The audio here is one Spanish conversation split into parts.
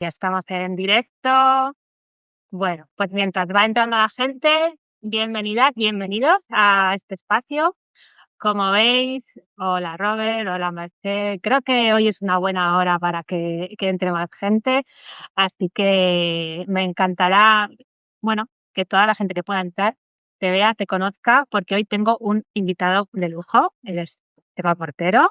Ya estamos en directo. Bueno, pues mientras va entrando la gente, bienvenidas, bienvenidos a este espacio. Como veis, hola Robert, hola Merced. Creo que hoy es una buena hora para que entre más gente, así que me encantará, bueno, que toda la gente que pueda entrar te vea, te conozca, porque hoy tengo un invitado de lujo, él es Esteban Portero.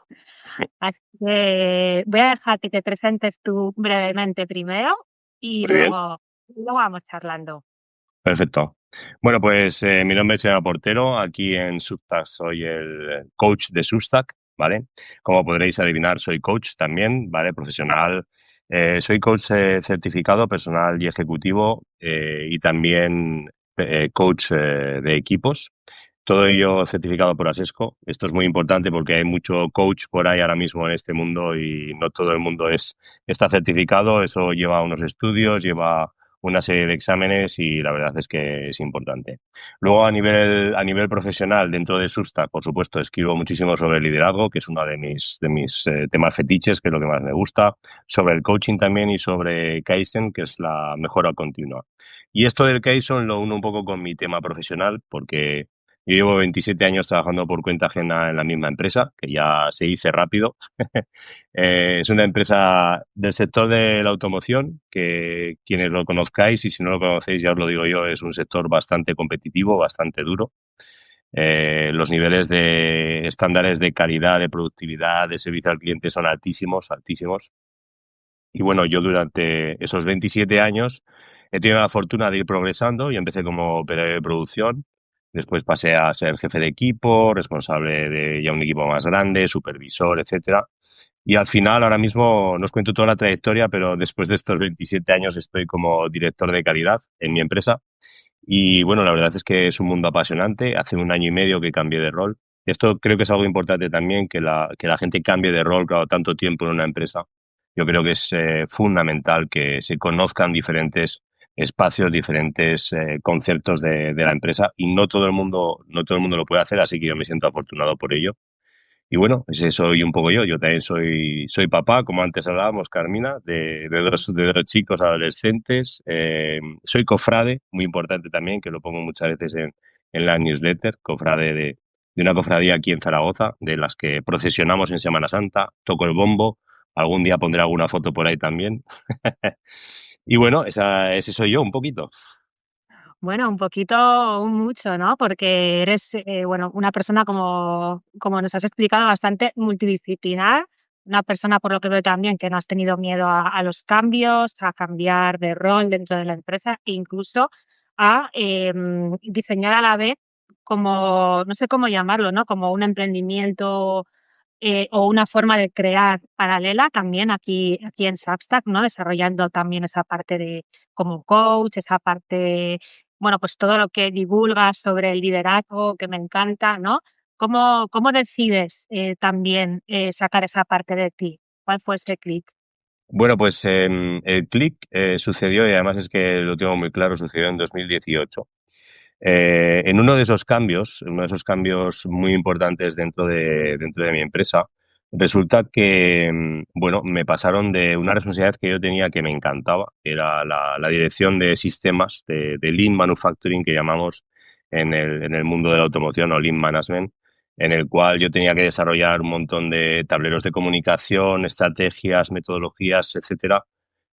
Así que voy a dejar que te presentes tú brevemente primero y Muy bien, luego vamos charlando. perfecto. Bueno, pues mi nombre es Eva Portero. Aquí en Substack soy el coach de Substack, ¿vale? Como podréis adivinar, soy coach también, ¿vale? Profesional. Soy coach certificado personal y ejecutivo y también coach de equipos. Todo ello certificado por ASESCO. Esto es muy importante porque hay mucho coach por ahí ahora mismo en este mundo y no todo el mundo está certificado. Eso lleva unos estudios, lleva una serie de exámenes y la verdad es que es importante. Luego, a nivel profesional, dentro de Substack, por supuesto, escribo muchísimo sobre liderazgo, que es uno de mis temas fetiches, que es lo que más me gusta, sobre el coaching también y sobre Kaizen, que es la mejora continua. Y esto del Kaizen lo uno un poco con mi tema profesional, porque yo llevo 27 años trabajando por cuenta ajena en la misma empresa, que ya se dice rápido. Es una empresa del sector de la automoción, que quienes lo conozcáis, y si no lo conocéis, ya os lo digo yo, es un sector bastante competitivo, bastante duro. Los niveles de estándares de calidad, de productividad, de servicio al cliente son altísimos, altísimos. Y bueno, yo durante esos 27 años he tenido la fortuna de ir progresando y empecé como operario de producción. Después pasé a ser jefe de equipo, responsable de ya un equipo más grande, supervisor, etcétera. Y al final, ahora mismo, no os cuento toda la trayectoria, pero después de estos 27 años estoy como director de calidad en mi empresa. Y bueno, la verdad es que es un mundo apasionante. Hace un año y medio que cambié de rol. Esto creo que es algo importante también, que la gente cambie de rol cada tanto tiempo en una empresa. Yo creo que es fundamental que se conozcan diferentes espacios, diferentes conceptos de la empresa y no todo el mundo lo puede hacer, así que yo me siento afortunado por ello. Y bueno, ese soy un poco yo. Yo también soy papá, como antes hablábamos, Carmina, de dos chicos adolescentes. Soy cofrade, muy importante también, que lo pongo muchas veces en la newsletter, cofrade de una cofradía aquí en Zaragoza, de las que procesionamos en Semana Santa, toco el bombo, algún día pondré alguna foto por ahí también. Y bueno, ese soy yo un poquito. Bueno, un poquito, un mucho, ¿no? Porque eres, bueno, una persona como nos has explicado, bastante multidisciplinar, una persona, por lo que veo también, que no has tenido miedo a los cambios, a cambiar de rol dentro de la empresa e incluso a diseñar a la vez como, no sé cómo llamarlo, ¿no? Como un emprendimiento o una forma de crear paralela también aquí en Substack, ¿no? Desarrollando también esa parte de como coach, esa parte, bueno, pues todo lo que divulgas sobre el liderazgo, que me encanta, ¿no? ¿Cómo decides también sacar esa parte de ti? ¿Cuál fue ese clic? Bueno, pues el click sucedió, y además es que lo tengo muy claro, sucedió en 2018. En uno de esos cambios muy importantes dentro de mi empresa, resulta que, bueno, me pasaron de una responsabilidad que yo tenía que me encantaba, que era la dirección de sistemas de Lean Manufacturing, que llamamos en el mundo de la automoción, o Lean Management, en el cual yo tenía que desarrollar un montón de tableros de comunicación, estrategias, metodologías, etcétera.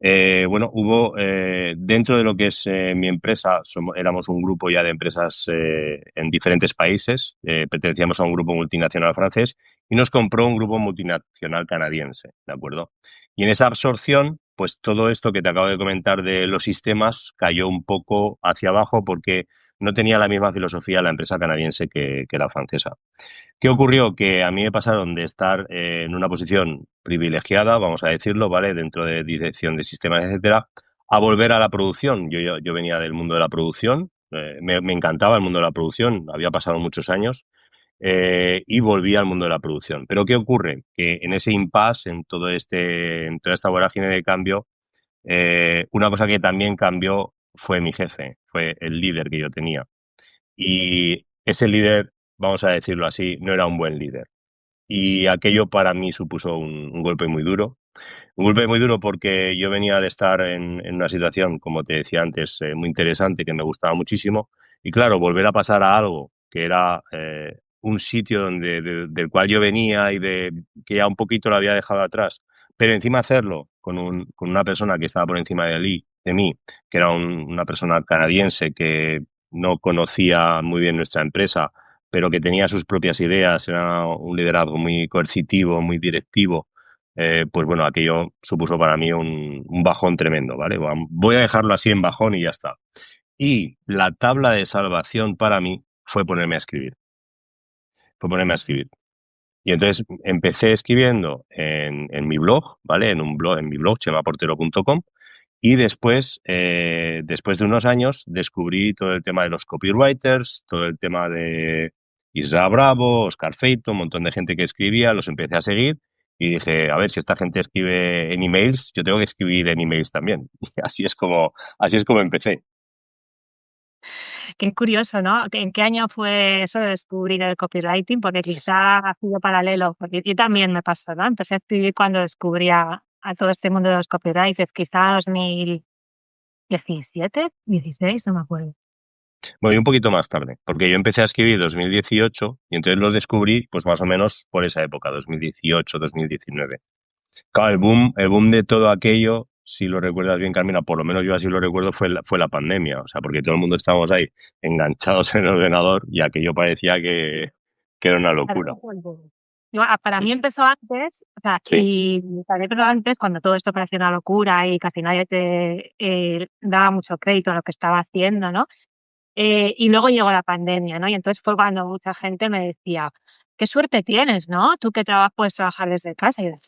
Bueno, hubo dentro de lo que es mi empresa, éramos un grupo ya de empresas en diferentes países, pertenecíamos a un grupo multinacional francés y nos compró un grupo multinacional canadiense, ¿de acuerdo? Y en esa absorción, pues todo esto que te acabo de comentar de los sistemas cayó un poco hacia abajo porque no tenía la misma filosofía la empresa canadiense que la francesa. ¿Qué ocurrió? Que a mí me pasaron de estar en una posición privilegiada, vamos a decirlo, ¿vale? Dentro de dirección de sistemas, etcétera, a volver a la producción. Yo venía del mundo de la producción, me encantaba el mundo de la producción, había pasado muchos años y volví al mundo de la producción. Pero ¿qué ocurre? Que en ese impasse, en toda esta vorágine de cambio, una cosa que también cambió fue mi jefe, fue el líder que yo tenía. Y ese líder, vamos a decirlo así, no era un buen líder. Y aquello para mí supuso un golpe muy duro. Un golpe muy duro porque yo venía de estar en una situación, como te decía antes, muy interesante, que me gustaba muchísimo. Y claro, volver a pasar a algo que era un sitio del cual yo venía y que ya un poquito lo había dejado atrás, pero encima hacerlo con una persona que estaba por encima de mí, que era una persona canadiense que no conocía muy bien nuestra empresa, pero que tenía sus propias ideas, era un liderazgo muy coercitivo, muy directivo. Pues bueno, aquello supuso para mí un bajón tremendo, ¿vale? Voy a dejarlo así en bajón y ya está. Y la tabla de salvación para mí fue ponerme a escribir. Fue ponerme a escribir. Y entonces empecé escribiendo en mi blog, ¿vale? En un blog, en mi blog, chemaportero.com. Y después, después de unos años, descubrí todo el tema de los copywriters, todo el tema de Isra Bravo, Oscar Feito, un montón de gente que escribía, los empecé a seguir y dije, a ver, si esta gente escribe en emails, yo tengo que escribir en emails también. Y así es como empecé. Qué curioso, ¿no? ¿En qué año fue eso de descubrir el copywriting? Porque quizá ha sido paralelo, porque yo también me pasó, ¿no? Empecé a escribir cuando descubrí a todo este mundo de los copywriters, quizá 2017, 16, no me acuerdo. Bueno, y un poquito más tarde, porque yo empecé a escribir en 2018 y entonces lo descubrí pues más o menos por esa época, 2018, 2019. Claro, el boom de todo aquello, si lo recuerdas bien, Carmina, por lo menos yo así lo recuerdo, fue la pandemia. O sea, porque todo el mundo estábamos ahí enganchados en el ordenador y aquello parecía que era una Claro, locura. ese fue el boom. Para Sí, mí sí. empezó antes, o sea, Sí. y para mí empezó antes cuando todo esto parecía una locura y casi nadie te daba mucho crédito a lo que estaba haciendo, ¿no? Y luego llegó la pandemia, ¿no? Y entonces fue cuando mucha gente me decía, qué suerte tienes, ¿no? Tú que puedes trabajar desde casa. Y yo,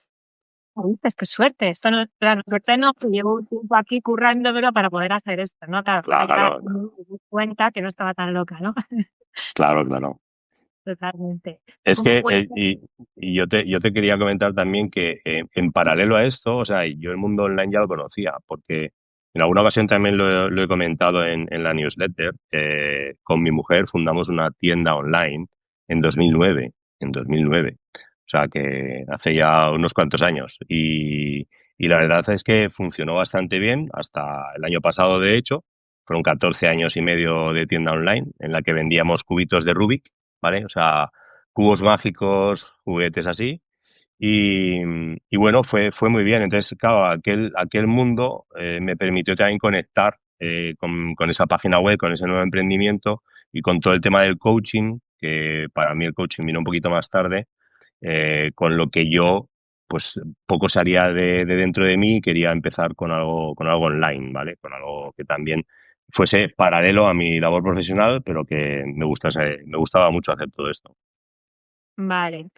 "¿Qué dices? Qué suerte. Esto no, claro, suerte no, que llevo un tiempo aquí currándomelo para poder hacer esto, ¿no? Claro, ya Claro, me di cuenta que no estaba tan loca, ¿no? claro, claro. Totalmente. Es ¿Cómo que, fue? y yo te quería comentar también que en paralelo a esto, o sea, yo el mundo online ya lo conocía, porque en alguna ocasión también lo he comentado en la newsletter, con mi mujer fundamos una tienda online en 2009, en 2009. O sea, que hace ya unos cuantos años. Y la verdad es que funcionó bastante bien hasta el año pasado, de hecho. Fueron 14 años y medio de tienda online en la que vendíamos cubitos de Rubik, ¿vale? O sea, cubos mágicos, juguetes así. Y bueno, fue muy bien. Entonces, claro, aquel mundo me permitió también conectar con esa página web, con ese nuevo emprendimiento y con todo el tema del coaching, que para mí el coaching vino un poquito más tarde, con lo que yo, pues poco salía de dentro de mí y quería empezar con algo online, ¿vale? Con algo que también fuese paralelo a mi labor profesional, pero que me gustaba mucho hacer todo esto. Vale.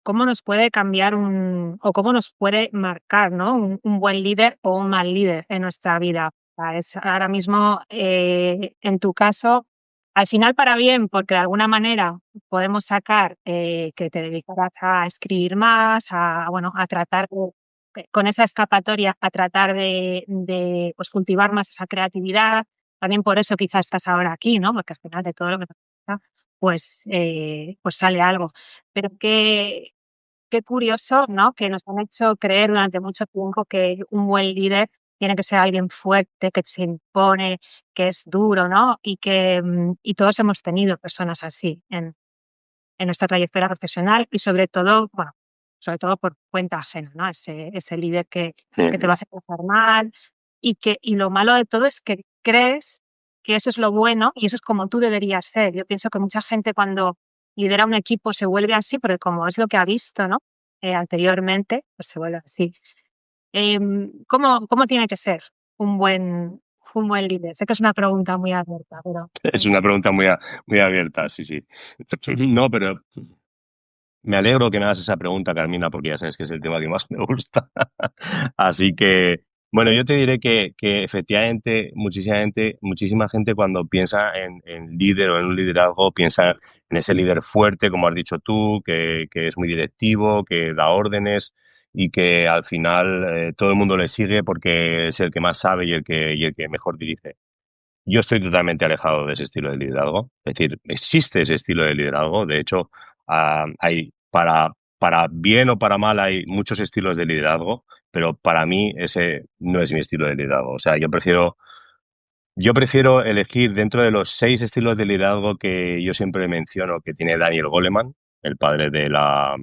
¿Cómo nos puede cambiar o cómo nos puede marcar, ¿no? Un buen líder o un mal líder en nuestra vida? Ahora mismo, en tu caso, al final para bien, porque de alguna manera podemos sacar que te dedicarás a escribir más, bueno, a tratar con esa escapatoria, a tratar pues, cultivar más esa creatividad. También por eso quizás estás ahora aquí, ¿no? Porque al final de todo lo que te pasa, pues sale algo. Pero qué curioso, ¿no? Que nos han hecho creer durante mucho tiempo que un buen líder tiene que ser alguien fuerte, que se impone, que es duro, ¿no? Y todos hemos tenido personas así en nuestra trayectoria profesional y sobre todo, bueno, sobre todo por cuenta ajena, ¿no? Ese líder que te va a hacer pasar mal y lo malo de todo es que crees que eso es lo bueno y eso es como tú deberías ser. Yo pienso que mucha gente cuando lidera un equipo se vuelve así, porque como es lo que ha visto, ¿no? Anteriormente, pues se vuelve así. ¿Cómo tiene que ser un un buen líder? Sé que es una pregunta muy abierta, pero Es una pregunta muy abierta, sí, sí. No, pero me alegro que me hagas esa pregunta, Carmina, porque ya sabes que es el tema que más me gusta. Así que, bueno, yo te diré que efectivamente muchísima gente cuando piensa en líder o en un liderazgo, piensa en ese líder fuerte, como has dicho tú, que es muy directivo, que da órdenes y que al final todo el mundo le sigue porque es el que más sabe y el que mejor dirige. Yo estoy totalmente alejado de ese estilo de liderazgo. Es decir, existe ese estilo de liderazgo. De hecho, hay para bien o para mal hay muchos estilos de liderazgo, pero para mí ese no es mi estilo de liderazgo. O sea, yo prefiero elegir dentro de los 6 estilos de liderazgo que yo siempre menciono que tiene Daniel Goleman, el padre de la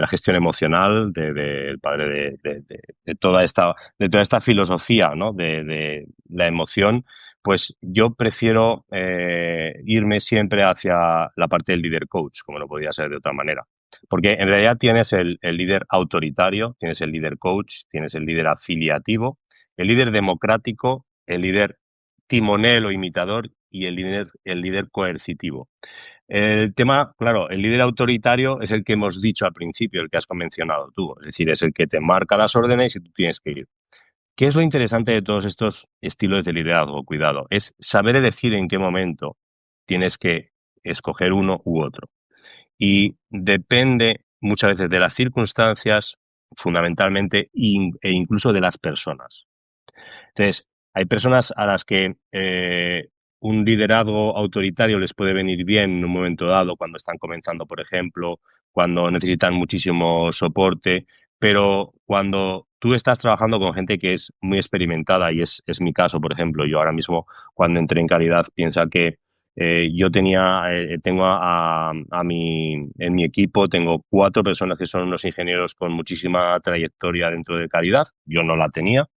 gestión emocional, el padre de toda esta filosofía, ¿no? de la emoción. Pues yo prefiero irme siempre hacia la parte del líder coach, como no podía ser de otra manera. Porque en realidad tienes el líder autoritario, tienes el líder coach, tienes el líder afiliativo, el líder democrático, el líder timonel o imitador y el líder coercitivo. El tema, claro, el líder autoritario es el que hemos dicho al principio, el que has mencionado tú, es decir, es el que te marca las órdenes y tú tienes que ir. ¿Qué es lo interesante de todos estos estilos de liderazgo? Cuidado, es saber elegir en qué momento tienes que escoger uno u otro. Y depende muchas veces de las circunstancias, fundamentalmente, e incluso de las personas. Entonces, hay personas a las que un liderazgo autoritario les puede venir bien en un momento dado, cuando están comenzando, por ejemplo, cuando necesitan muchísimo soporte, pero cuando tú estás trabajando con gente que es muy experimentada, y es mi caso, por ejemplo, yo ahora mismo cuando entré en calidad, piensa que tengo en mi equipo, tengo 4 personas que son unos ingenieros con muchísima trayectoria dentro de calidad, yo no la tenía,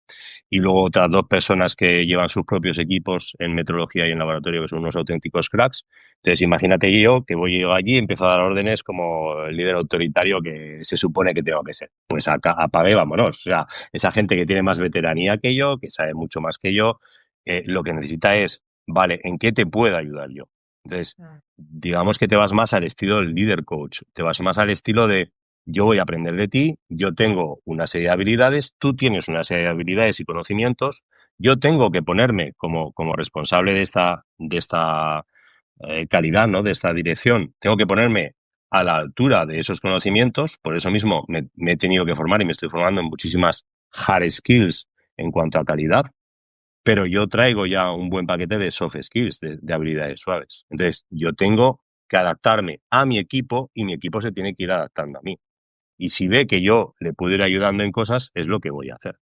y luego otras 2 personas que llevan sus propios equipos en metrología y en laboratorio, que son unos auténticos cracks. Entonces, imagínate yo que voy yo allí y empiezo a dar órdenes como el líder autoritario que se supone que tengo que ser. Pues acá, apague, vámonos. O sea, esa gente que tiene más veteranía que yo, que sabe mucho más que yo, lo que necesita es, vale, ¿en qué te puedo ayudar yo? Entonces, digamos que te vas más al estilo del líder coach, te vas más al estilo de yo voy a aprender de ti, yo tengo una serie de habilidades, tú tienes una serie de habilidades y conocimientos, yo tengo que ponerme como responsable de esta calidad, ¿no? De esta dirección, tengo que ponerme a la altura de esos conocimientos, por eso mismo me he tenido que formar y me estoy formando en muchísimas hard skills en cuanto a calidad, pero yo traigo ya un buen paquete de soft skills, de habilidades suaves. Entonces, yo tengo que adaptarme a mi equipo y mi equipo se tiene que ir adaptando a mí. Y si ve que yo le puedo ir ayudando en cosas, es lo que voy a hacer.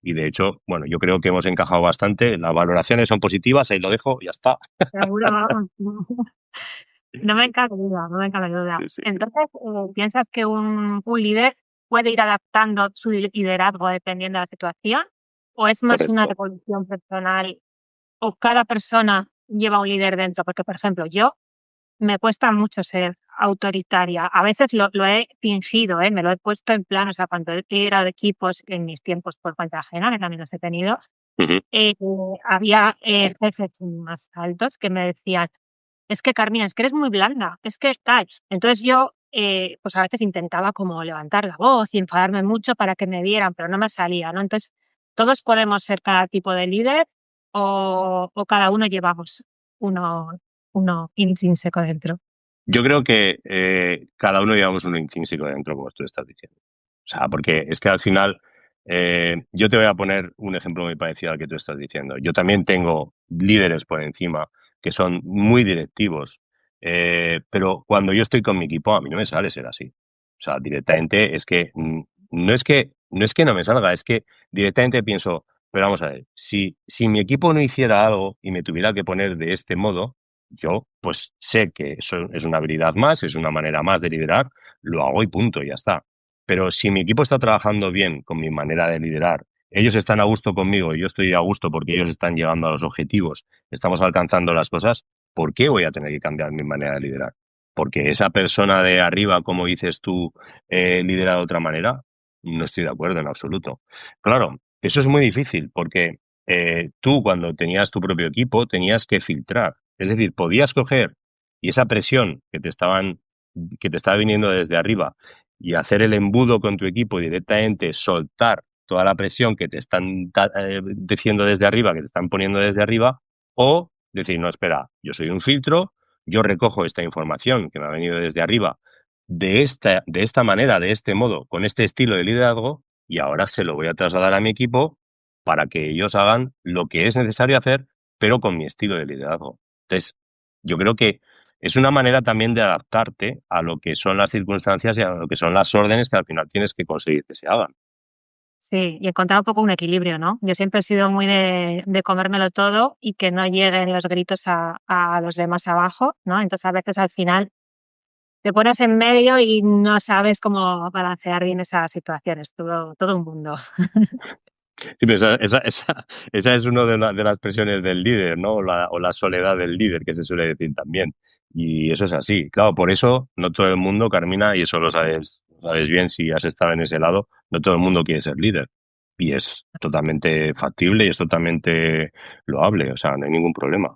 Y de hecho, bueno, yo creo que hemos encajado bastante. Las valoraciones son positivas, ahí lo dejo, ya está. Seguro, vamos. No me cabe duda, no me cabe duda. Sí, sí. Entonces, ¿piensas que un líder puede ir adaptando su liderazgo dependiendo de la situación? ¿O es más una Correcto. revolución personal? ¿O cada persona lleva un líder dentro? Porque, por ejemplo, yo me cuesta mucho ser autoritaria. A veces lo he fingido, me lo he puesto en plan, o sea, cuando he liderado equipos en mis tiempos por cuenta ajena, que también los he tenido, Ujú. eh, había jefes más altos que me decían, es que Carmina, es que eres muy blanda, es que tal. Entonces yo, pues a veces intentaba como levantar la voz y enfadarme mucho para que me vieran, pero no me salía, ¿no? Entonces, todos podemos ser cada tipo de líder o cada uno llevamos uno, uno intrínseco dentro. Yo creo que cada uno llevamos un intrínseco dentro, como tú estás diciendo. O sea, porque es que al final, yo te voy a poner un ejemplo muy parecido al que tú estás diciendo. Yo también tengo líderes por encima que son muy directivos, pero cuando yo estoy con mi equipo, a mí no me sale ser así. O sea, directamente es que no es que no me salga, es que directamente pienso, pero vamos a ver, si mi equipo no hiciera algo y me tuviera que poner de este modo, yo pues sé que eso es una habilidad más, es una manera más de liderar, lo hago y punto, y ya está. Pero si mi equipo está trabajando bien con mi manera de liderar, ellos están a gusto conmigo y yo estoy a gusto porque ellos están llegando a los objetivos, estamos alcanzando las cosas, ¿por qué voy a tener que cambiar mi manera de liderar? Porque esa persona de arriba, como dices tú, lidera de otra manera, no estoy de acuerdo en absoluto. Claro, eso es muy difícil porque tú cuando tenías tu propio equipo tenías que filtrar. Es decir, podías coger y esa presión que te estaba viniendo desde arriba y hacer el embudo con tu equipo y directamente soltar toda la presión que te están diciendo desde arriba, que te están poniendo desde arriba, o decir, no, espera, yo soy un filtro, yo recojo esta información que me ha venido desde arriba de esta manera, de este modo, con este estilo de liderazgo, y ahora se lo voy a trasladar a mi equipo para que ellos hagan lo que es necesario hacer, pero con mi estilo de liderazgo. Entonces, yo creo que es una manera también de adaptarte a lo que son las circunstancias y a lo que son las órdenes que al final tienes que conseguir que se hagan. Sí, y encontrar un poco un equilibrio, ¿no? Yo siempre he sido muy de comérmelo todo y que no lleguen los gritos a los demás abajo, ¿no? Entonces, a veces al final te pones en medio y no sabes cómo balancear bien esas situaciones, todo un mundo. Sí, pero esa es una de las presiones del líder, ¿no? O la soledad del líder, que se suele decir también. Y eso es así. Claro, por eso no todo el mundo, Carmina, y eso lo sabes bien si has estado en ese lado, no todo el mundo quiere ser líder. Y es totalmente factible y es totalmente loable, o sea, no hay ningún problema.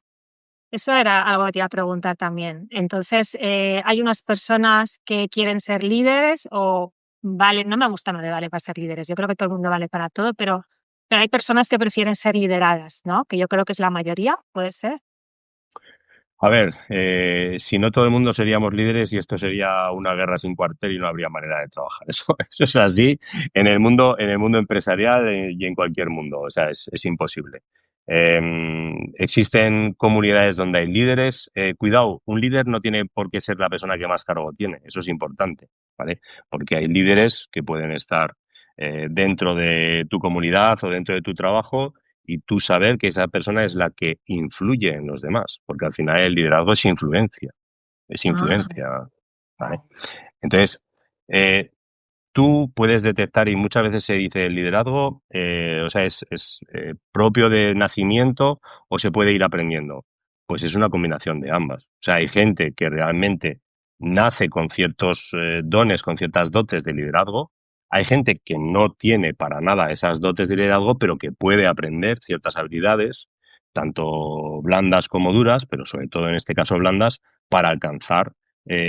Eso era algo que te iba a preguntar también. Entonces, ¿hay unas personas que quieren ser líderes o vale? No me gusta lo de vale para ser líderes. Yo creo que todo el mundo vale para todo, pero hay personas que prefieren ser lideradas, ¿no? Que yo creo que es la mayoría, puede ser. A ver, si no todo el mundo seríamos líderes y esto sería una guerra sin cuartel y no habría manera de trabajar. Eso es así en el mundo empresarial y en cualquier mundo. O sea, es imposible. Eh, existen comunidades donde hay líderes. Cuidado, un líder no tiene por qué ser la persona que más cargo tiene. Eso es importante, ¿vale? Porque hay líderes que pueden estar dentro de tu comunidad o dentro de tu trabajo y tú saber que esa persona es la que influye en los demás, porque al final el liderazgo es Ah, influencia, ¿vale? vale. Entonces, eh, tú puedes detectar, y muchas veces se dice el liderazgo, o sea, es propio de nacimiento o se puede ir aprendiendo. Pues es una combinación de ambas. O sea, hay gente que realmente nace con ciertos dones, con ciertas dotes de liderazgo. Hay gente que no tiene para nada esas dotes de liderazgo, pero que puede aprender ciertas habilidades, tanto blandas como duras, pero sobre todo en este caso blandas, para alcanzar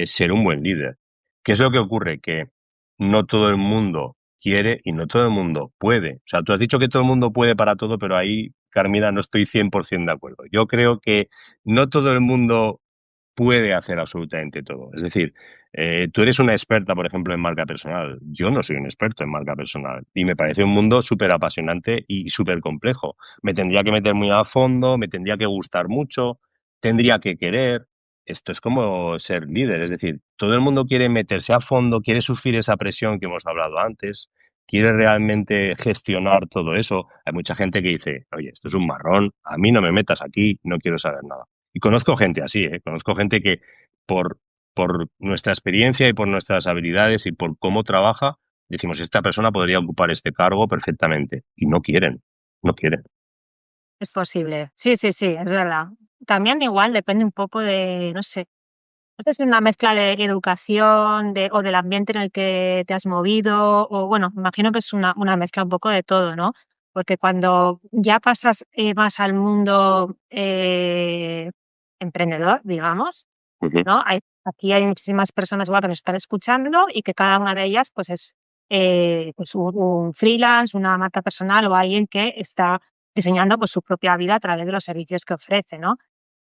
ser un buen líder. ¿Qué es lo que ocurre? Que no todo el mundo quiere y no todo el mundo puede. O sea, tú has dicho que todo el mundo puede para todo, pero ahí, Carmina, no estoy 100% de acuerdo. Yo creo que no todo el mundo puede hacer absolutamente todo. Es decir, tú eres una experta, por ejemplo, en marca personal. Yo no soy un experto en marca personal y me parece un mundo súper apasionante y súper complejo. Me tendría que meter muy a fondo, me tendría que gustar mucho, tendría que querer. Esto es como ser líder, es decir, todo el mundo quiere meterse a fondo, quiere sufrir esa presión que hemos hablado antes, quiere realmente gestionar todo eso. Hay mucha gente que dice, oye, esto es un marrón, a mí no me metas aquí, no quiero saber nada. Y conozco gente así, ¿eh? Conozco gente que por, por nuestra experiencia y por nuestras habilidades y por cómo trabaja, decimos, esta persona podría ocupar este cargo perfectamente. Y no quieren, no quieren. Es posible. Sí, sí, sí, es verdad. También igual depende un poco de, no sé, esto es una mezcla de educación o del ambiente en el que te has movido, o bueno, me imagino que es una mezcla un poco de todo, ¿no? Porque cuando ya pasas más al mundo emprendedor, digamos, Ujú. ¿no? Aquí hay muchísimas personas igual que nos están escuchando y que cada una de ellas pues es pues un freelance, una marca personal o alguien que está diseñando pues su propia vida a través de los servicios que ofrece, ¿no?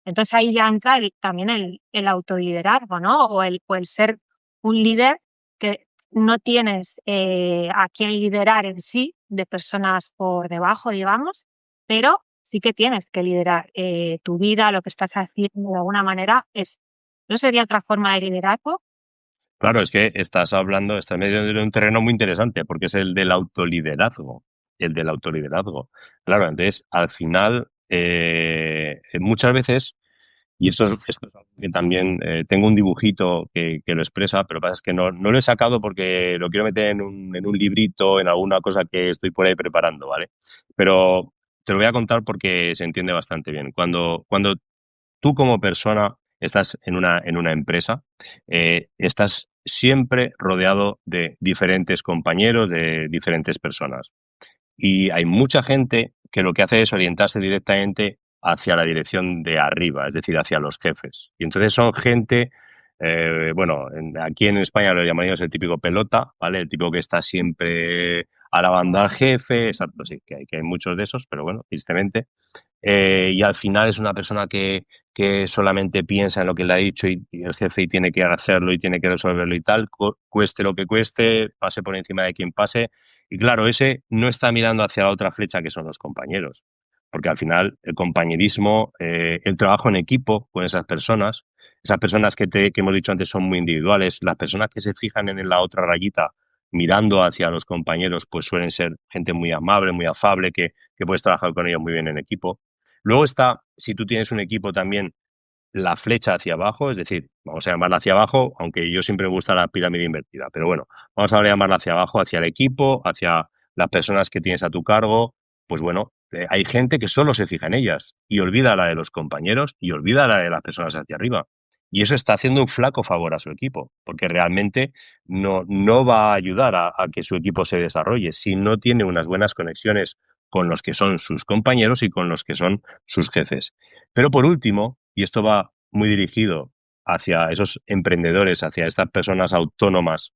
Entonces ahí ya entra también el autoliderazgo, ¿no? O el ser un líder que no tienes a quién liderar en sí, de personas por debajo, digamos, pero sí que tienes que liderar tu vida, lo que estás haciendo de alguna manera. ¿No sería otra forma de liderazgo? Claro, es que estás medio en un terreno muy interesante, porque es el del autoliderazgo. El del autoliderazgo. Claro, entonces, al final, muchas veces, y esto es algo que también tengo un dibujito que lo expresa, pero pasa es que no lo he sacado porque lo quiero meter en un librito, en alguna cosa que estoy por ahí preparando, ¿vale? Pero te lo voy a contar porque se entiende bastante bien. Cuando tú como persona estás en una empresa, estás siempre rodeado de diferentes compañeros, de diferentes personas. Y hay mucha gente que lo que hace es orientarse directamente hacia la dirección de arriba, es decir, hacia los jefes. Y entonces son gente, bueno, aquí en España lo llamaríamos el típico pelota, ¿vale? El tipo que está siempre alabando al jefe, exacto, sí, que hay muchos de esos, pero bueno, tristemente. Y al final es una persona que solamente piensa en lo que le ha dicho y el jefe y tiene que hacerlo y tiene que resolverlo y tal, cueste lo que cueste, pase por encima de quien pase. Y claro, ese no está mirando hacia la otra flecha que son los compañeros, porque al final el compañerismo, el trabajo en equipo con esas personas, Esas personas que hemos dicho antes son muy individuales. Las personas que se fijan en la otra rayita mirando hacia los compañeros, pues suelen ser gente muy amable, muy afable, que puedes trabajar con ellos muy bien en equipo. Luego está, si tú tienes un equipo también, la flecha hacia abajo, es decir, vamos a llamarla hacia abajo, aunque yo siempre me gusta la pirámide invertida, pero bueno, vamos a llamarla hacia abajo, hacia el equipo, hacia las personas que tienes a tu cargo. Pues bueno, hay gente que solo se fija en ellas y olvida la de los compañeros y olvida la de las personas hacia arriba. Y eso está haciendo un flaco favor a su equipo, porque realmente no va a ayudar a que su equipo se desarrolle si no tiene unas buenas conexiones con los que son sus compañeros y con los que son sus jefes. Pero por último, y esto va muy dirigido hacia esos emprendedores, hacia estas personas autónomas,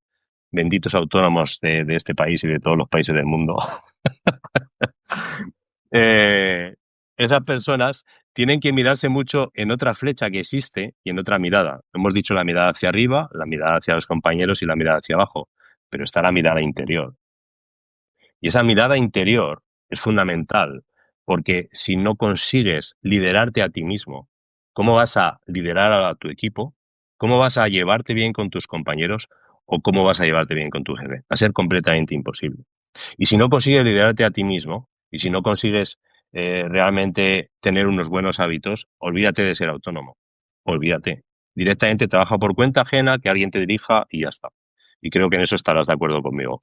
benditos autónomos de este país y de todos los países del mundo, eh, esas personas tienen que mirarse mucho en otra flecha que existe y en otra mirada. Hemos dicho la mirada hacia arriba, la mirada hacia los compañeros y la mirada hacia abajo, pero está la mirada interior. Y esa mirada interior es fundamental, porque si no consigues liderarte a ti mismo, ¿cómo vas a liderar a tu equipo? ¿Cómo vas a llevarte bien con tus compañeros? ¿O cómo vas a llevarte bien con tu jefe? Va a ser completamente imposible. Y si no consigues liderarte a ti mismo, y si no consigues realmente tener unos buenos hábitos, olvídate de ser autónomo. Olvídate. Directamente trabaja por cuenta ajena, que alguien te dirija y ya está. Y creo que en eso estarás de acuerdo conmigo.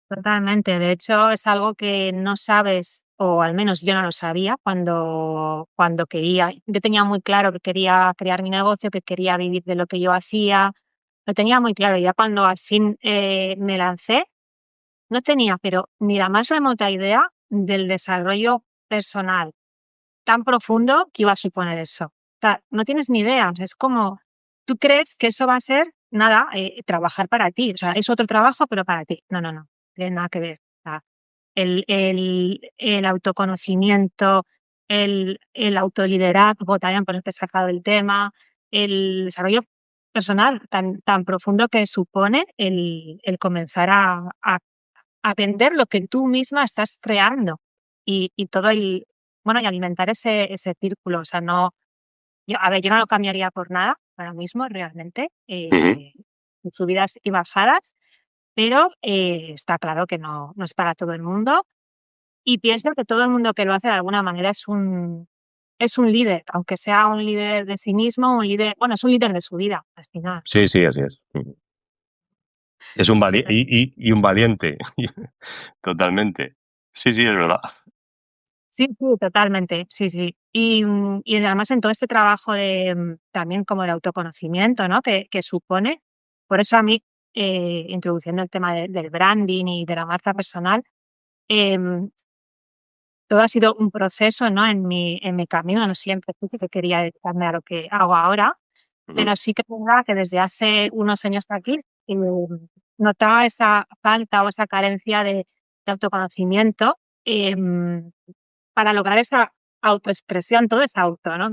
Totalmente. De hecho, es algo que no sabes, o al menos yo no lo sabía cuando quería. Yo tenía muy claro que quería crear mi negocio, que quería vivir de lo que yo hacía. Lo tenía muy claro. Ya cuando así me lancé, no tenía, pero ni la más remota idea del desarrollo personal tan profundo que iba a suponer eso. O sea, no tienes ni idea. O sea, es como, tú crees que eso va a ser, nada, trabajar para ti. O sea, es otro trabajo, pero para ti. No, no, no. Tiene nada que ver. O sea, el autoconocimiento, el autoliderazgo, también por eso te he sacado el tema, el desarrollo personal tan profundo que supone el comenzar a vender lo que tú misma estás creando y todo bueno, y alimentar ese círculo. O sea, no, a ver, yo no lo cambiaría por nada ahora mismo, realmente, Ujú. subidas y bajadas, pero está claro que no es para todo el mundo y pienso que todo el mundo que lo hace de alguna manera es un líder, aunque sea un líder de sí mismo, bueno, es un líder de su vida, al final. Sí, sí, así es. Es un y un valiente, totalmente. Sí, sí, es verdad. Sí, sí, totalmente, sí, sí. Y además en todo este trabajo también como el autoconocimiento, ¿no? Que supone, por eso a mí, introduciendo el tema del branding y de la marca personal, em, todo ha sido un proceso, ¿no? En mi camino, no siempre supe que quería dedicarme a lo que hago ahora, Ujú. pero sí que es verdad que desde hace unos años aquí, notaba esa falta o esa carencia de autoconocimiento, para lograr esa autoexpresión, todo es auto, ¿no?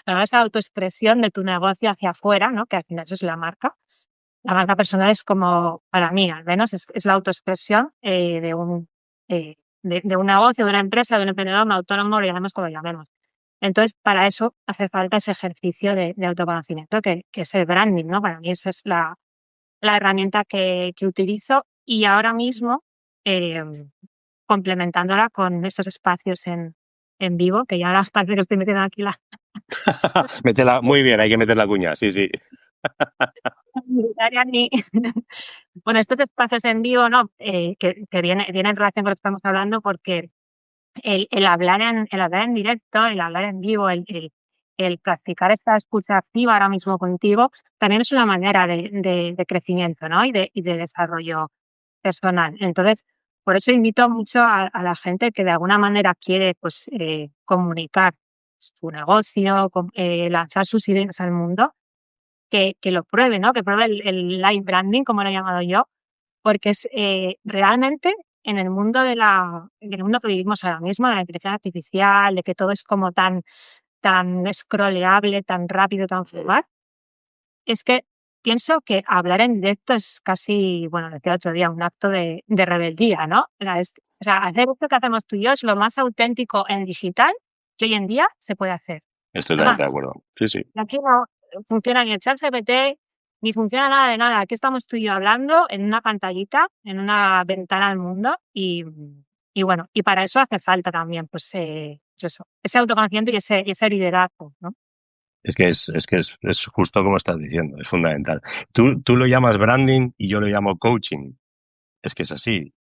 Lograr esa autoexpresión de tu negocio hacia afuera, ¿no? Que al final eso es la marca. La marca personal es como, para mí al menos, es la autoexpresión de un negocio, de una empresa, de un emprendedor, un autónomo, lo llamemos como lo llamemos. Entonces, para eso hace falta ese ejercicio de autoconocimiento que es el branding, ¿no? Para mí esa es la herramienta que utilizo y ahora mismo, eh, complementándola con estos espacios en vivo, que ya ahora parece que estoy metiendo aquí la Métela, muy bien, hay que meter la cuña, sí, sí. publicitaria ni bueno, estos espacios en vivo, ¿no? Que viene en relación con lo que estamos hablando, porque el hablar en directo, el hablar en vivo, el practicar esta escucha activa ahora mismo contigo, también es una manera de crecimiento, ¿no? Y de desarrollo personal. Entonces, por eso invito mucho a la gente que de alguna manera quiere, pues, comunicar su negocio, lanzar sus ideas al mundo, que lo pruebe, ¿no? Que pruebe el live branding, como lo he llamado yo, porque es, realmente en el mundo que vivimos ahora mismo, de la inteligencia artificial, de que todo es como tan scrolleable, tan rápido, tan fugaz, es que pienso que hablar en directo es casi, bueno, decía otro día, un acto de rebeldía, ¿no? O sea, hacer esto que hacemos tú y yo es lo más auténtico en digital que hoy en día se puede hacer. Estoy totalmente de Además, acuerdo. Sí, sí. y aquí no. funciona ni el ChatGPT, ni funciona nada de nada. Aquí estamos tú y yo hablando en una pantallita, en una ventana al mundo y bueno, y para eso hace falta también, pues eso, ese autoconocimiento y ese liderazgo, ¿no? Es justo como estás diciendo, es fundamental. Tú lo llamas branding y yo lo llamo coaching. Es que es así.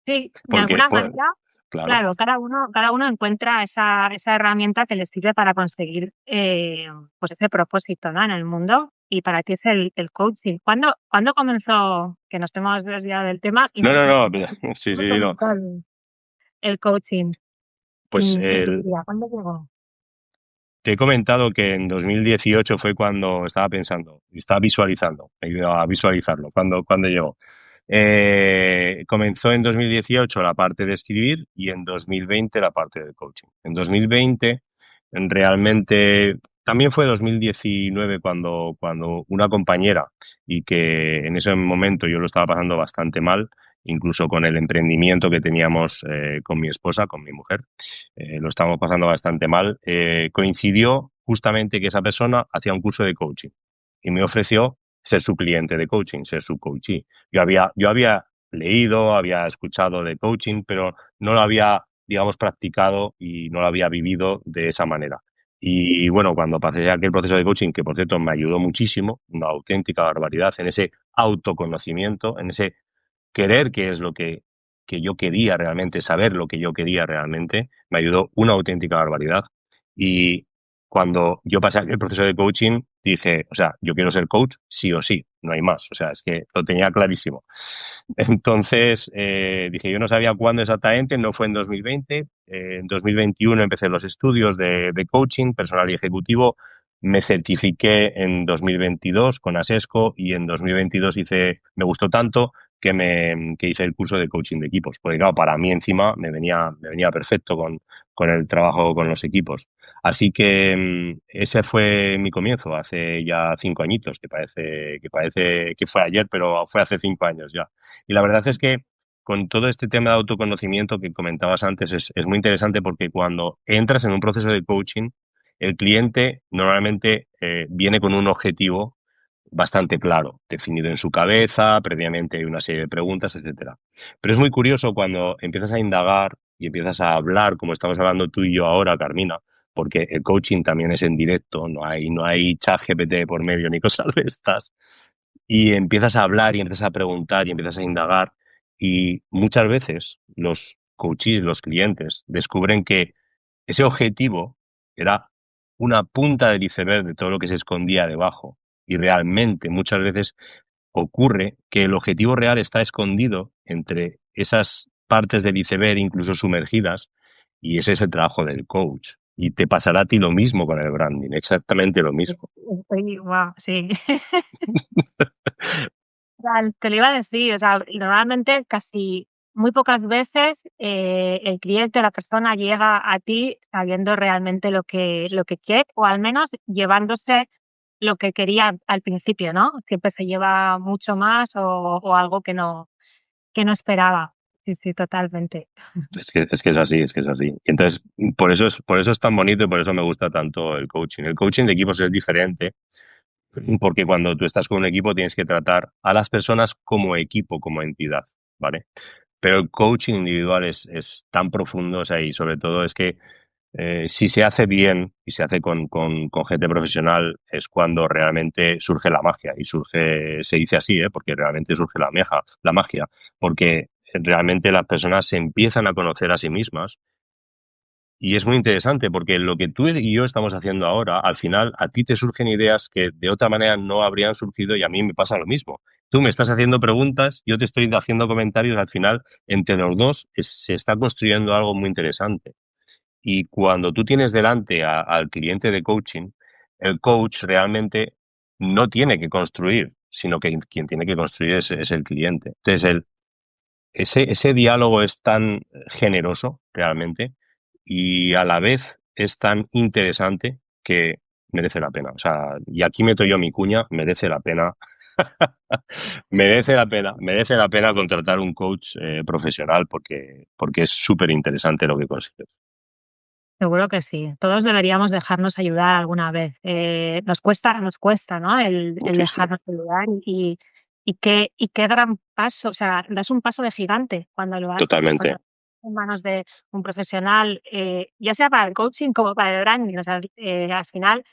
Sí, de Porque, alguna pues, manera, claro. claro, cada uno encuentra esa herramienta que le sirve para conseguir pues ese propósito, ¿no? En el mundo. Y para ti es el coaching. ¿Cuándo comenzó, que nos hemos desviado del tema, y No, no, no. Sí, cuándo sí, no. comenzó el coaching Pues en tu vida? ¿Cuándo llegó? te he comentado que en 2018 fue cuando estaba visualizando, he ido a visualizarlo, cuando llegó. Comenzó en 2018 la parte de escribir y en 2020 la parte del coaching. En 2020 realmente también fue 2019 cuando una compañera y que en ese momento yo lo estaba pasando bastante mal, incluso con el emprendimiento que teníamos con mi esposa, con mi mujer, lo estábamos pasando bastante mal. Coincidió justamente que esa persona hacía un curso de coaching y me ofreció ser su cliente de coaching, ser su coachee. Yo había leído, había escuchado de coaching, pero no lo había, digamos, practicado y no lo había vivido de esa manera. Y bueno, cuando pasé aquel proceso de coaching, que por cierto me ayudó muchísimo, una auténtica barbaridad en ese autoconocimiento, en ese querer qué es lo que yo quería realmente, saber lo que yo quería realmente, me ayudó una auténtica barbaridad. Y cuando yo pasé el proceso de coaching, dije, o sea, yo quiero ser coach sí o sí, no hay más. O sea, es que lo tenía clarísimo. Entonces, dije, yo no sabía cuándo exactamente, no fue en 2020. En 2021 empecé los estudios de coaching personal y ejecutivo. Me certifiqué en 2022 con Asesco y en 2022 me gustó tanto que hice el curso de coaching de equipos. Porque claro, para mí encima me venía perfecto con el trabajo con los equipos. Así que ese fue mi comienzo, hace ya 5 añitos, que parece que fue ayer, pero fue hace 5 años ya. Y la verdad es que con todo este tema de autoconocimiento que comentabas antes es muy interesante porque cuando entras en un proceso de coaching, el cliente normalmente viene con un objetivo bastante claro, definido en su cabeza, previamente hay una serie de preguntas, etcétera. Pero es muy curioso cuando empiezas a indagar y empiezas a hablar, como estamos hablando tú y yo ahora, Carmina, porque el coaching también es en directo, no hay chat GPT por medio ni cosas de estas, y empiezas a hablar y empiezas a preguntar y empiezas a indagar, y muchas veces los coaches, los clientes, descubren que ese objetivo era una punta del iceberg de todo lo que se escondía debajo. Y realmente muchas veces ocurre que el objetivo real está escondido entre esas partes del iceberg, incluso sumergidas, y ese es el trabajo del coach. Y te pasará a ti lo mismo con el branding, exactamente lo mismo. Guau, sí. Te lo iba a decir, o sea, y normalmente casi muy pocas veces el cliente o la persona llega a ti sabiendo realmente lo que quiere o al menos llevándose lo que quería al principio, ¿no? Siempre se lleva mucho más o algo que no esperaba. Sí, sí, totalmente. Es que es así, es que es así. Y entonces, por eso es tan bonito y por eso me gusta tanto el coaching. El coaching de equipos es diferente porque cuando tú estás con un equipo tienes que tratar a las personas como equipo, como entidad, ¿vale? Pero el coaching individual es tan profundo, o sea, y sobre todo es que si se hace bien y se hace con gente profesional es cuando realmente surge la magia. Y surge, se dice así, porque realmente surge la magia, porque realmente las personas se empiezan a conocer a sí mismas y es muy interesante porque lo que tú y yo estamos haciendo ahora, al final a ti te surgen ideas que de otra manera no habrían surgido y a mí me pasa lo mismo. Tú me estás haciendo preguntas, yo te estoy haciendo comentarios, al final entre los dos se está construyendo algo muy interesante. Y cuando tú tienes delante al cliente de coaching, el coach realmente no tiene que construir, sino que quien tiene que construir es el cliente. Entonces, ese diálogo es tan generoso realmente y a la vez es tan interesante que merece la pena. O sea, y aquí meto yo mi cuña, merece la pena. Merece la pena contratar un coach profesional porque es súper interesante lo que consigue. Seguro que sí. Todos deberíamos dejarnos ayudar alguna vez. Nos cuesta, ¿no? El Muchísimo. dejarnos ayudar y qué gran paso, o sea, das un paso de gigante cuando lo haces, Totalmente. cuando en manos de un profesional, ya sea para el coaching como para el branding. O sea, al final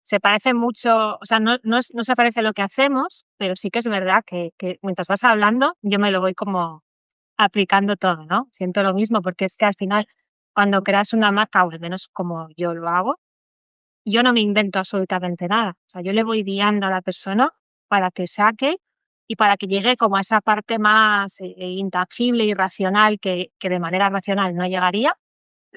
se parece mucho, o sea, no se parece lo que hacemos, pero sí que es verdad que mientras vas hablando, yo me lo voy como aplicando todo, ¿no? Siento lo mismo, porque es que al final, cuando creas una marca, o al menos como yo lo hago, yo no me invento absolutamente nada. O sea, yo le voy guiando a la persona para que saque y para que llegue como a esa parte más intangible y racional que de manera racional no llegaría.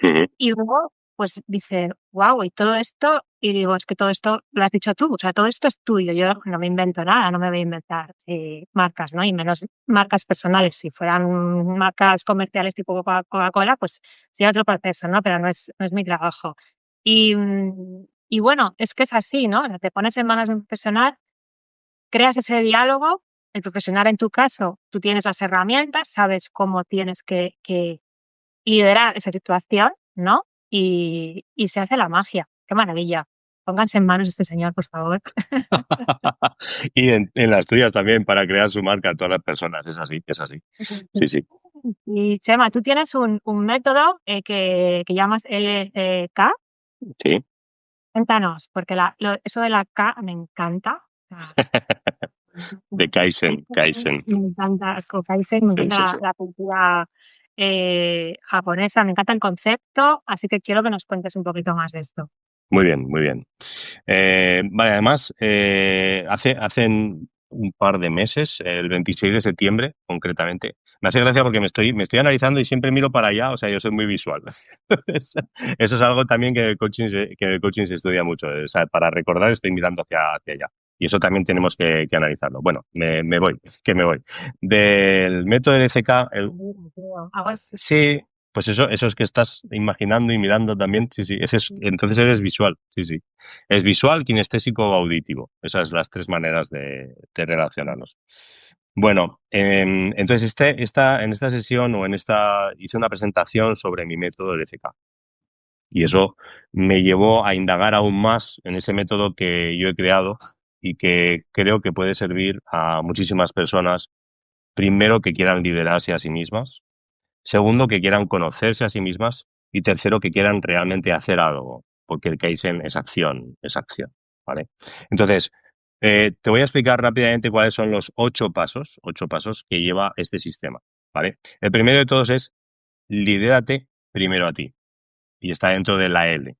Ujú. Y luego, pues dice: "Guau, y todo esto", y digo: "Es que todo esto lo has dicho tú, o sea, todo esto es tuyo, yo no me invento nada, no me voy a inventar, marcas", ¿no? Y menos marcas personales. Si fueran marcas comerciales tipo Coca-Cola, pues sería otro proceso, ¿no? Pero no es mi trabajo. Y bueno, es que es así, ¿no? O sea, te pones en manos de un profesional, creas ese diálogo, el profesional en tu caso, tú tienes las herramientas, sabes cómo tienes que liderar esa situación, ¿no? Y se hace la magia. Qué maravilla. Pónganse en manos de este señor, por favor. Y en las tuyas también, para crear su marca, todas las personas. Es así, es así. Sí, sí. Y Chema, tú tienes un método que llamas LCK. Sí. Cuéntanos, porque eso de la K me encanta. O sea, De Kaizen, Kaizen. me encanta Kaizen, me Sí, encanta sí, sí. la cultura japonesa, me encanta el concepto, así que quiero que nos cuentes un poquito más de esto. Muy bien, muy bien. Vale, además, hacen un par de meses, el 26 de septiembre concretamente, me hace gracia porque me estoy analizando y siempre miro para allá, o sea, yo soy muy visual. Eso es algo también que en el coaching se estudia mucho, o sea, para recordar estoy mirando hacia allá. Y eso también tenemos que analizarlo. Bueno, me voy, que me voy. Del método LCK, Algo así. sí, pues eso es que estás imaginando y mirando también, sí, sí, entonces eres visual, sí, sí. Es visual, kinestésico o auditivo. Esas son las tres maneras de relacionarnos. Bueno, entonces en esta sesión o hice una presentación sobre mi método LCK. Y eso me llevó a indagar aún más en ese método que yo he creado y que creo que puede servir a muchísimas personas, primero que quieran liderarse a sí mismas. Segundo, que quieran conocerse a sí mismas. Y tercero, que quieran realmente hacer algo, porque el Kaizen es acción, ¿vale? Entonces, te voy a explicar rápidamente cuáles son los ocho pasos que lleva este sistema, ¿vale? El primero de todos es lidérate primero a ti y está dentro de la L.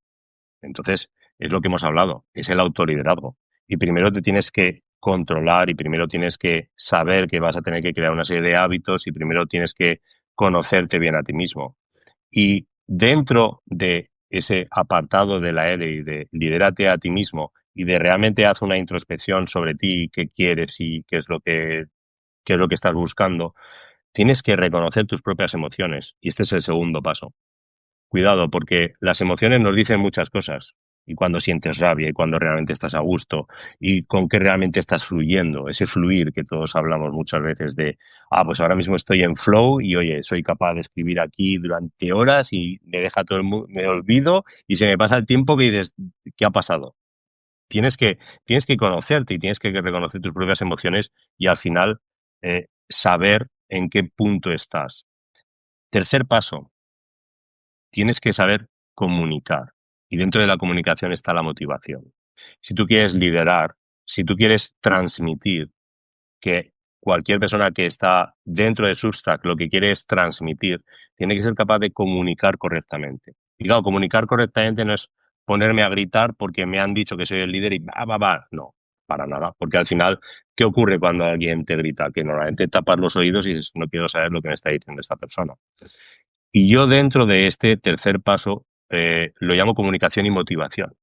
Entonces, es lo que hemos hablado, es el autoliderazgo. Y primero te tienes que controlar y primero tienes que saber que vas a tener que crear una serie de hábitos y primero tienes que conocerte bien a ti mismo. Y dentro de ese apartado de la L y de lidérate a ti mismo y de realmente haz una introspección sobre ti, qué quieres y qué es lo que estás buscando, tienes que reconocer tus propias emociones. Y este es el segundo paso. Cuidado, porque las emociones nos dicen muchas cosas. Y cuando sientes rabia y cuando realmente estás a gusto y con qué realmente estás fluyendo, ese fluir que todos hablamos muchas veces de, pues ahora mismo estoy en flow y oye, soy capaz de escribir aquí durante horas y me deja todo el mundo, me olvido y se me pasa el tiempo que dices, ¿qué ha pasado? Tienes que, tienes que conocerte y tienes que reconocer tus propias emociones y al final saber en qué punto estás. Tercer paso, tienes que saber comunicar. Y dentro de la comunicación está la motivación. Si tú quieres liderar, si tú quieres transmitir, que cualquier persona que está dentro de Substack lo que quiere es transmitir, tiene que ser capaz de comunicar correctamente. Y claro, comunicar correctamente no es ponerme a gritar porque me han dicho que soy el líder y va. No, para nada. Porque al final, ¿qué ocurre cuando alguien te grita? Que normalmente tapas los oídos y dices, no quiero saber lo que me está diciendo esta persona. Y yo dentro de este tercer paso lo llamo comunicación y motivación,